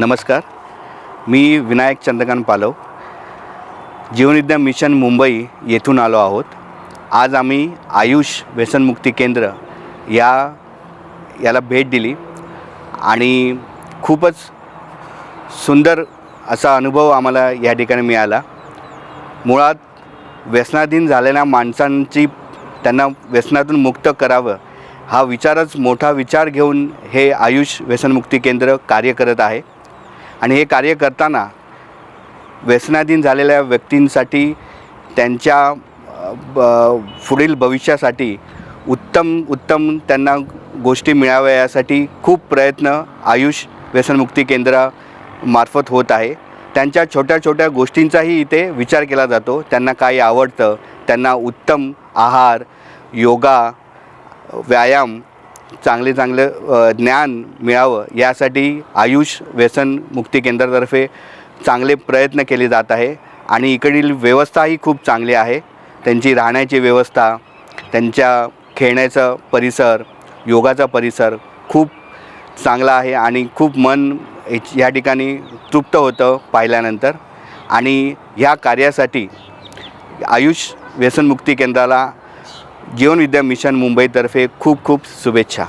नमस्कार, मी विनायक चंद्रकांत पालव, जीवनविद्या मिशन मुंबई येथून आलो आहोत। आज आम्ही आयुष व्यसनमुक्ती केंद्र याला भेट दिली आणि खूपच सुंदर असा अनुभव आम्हाला या ठिकाणी मिळाला। मुळात व्यसनाधीन झालेल्या माणसांची त्यांना व्यसनातून मुक्त करावं हा विचारच मोठा विचार घेऊन हे आयुष व्यसनमुक्ती केंद्र कार्य करत आहे। आणि हे कार्य करताना व्यसनाधीन झालेल्या व्यक्तींसाठी त्यांच्या पुढील भविष्यासाठी उत्तम त्यांना गोष्टी मिळाव्या यासाठी खूप प्रयत्न आयुष व्यसनमुक्ती केंद्रामार्फत होत आहे। त्यांच्या छोट्या छोट्या गोष्टींचाही इथे विचार केला जातो। त्यांना काय आवडतं, त्यांना उत्तम आहार, योगा, व्यायाम, चांगले ज्ञान मिळावं यासाठी आयुष व्यसनमुक्ती केंद्रातर्फे चांगले प्रयत्न केले जात आहे। आणि इकडील व्यवस्थाही खूप चांगली आहे। त्यांची राहण्याची व्यवस्था, त्यांच्या खेळण्याचा परिसर, योगाचा परिसर खूप चांगला आहे आणि खूप मन या ठिकाणी तृप्त होतं पाहिल्यानंतर। आणि ह्या कार्यासाठी आयुष व्यसनमुक्ती केंद्राला जीवनविद्या मिशन मुंबईतर्फे खूप शुभेच्छा।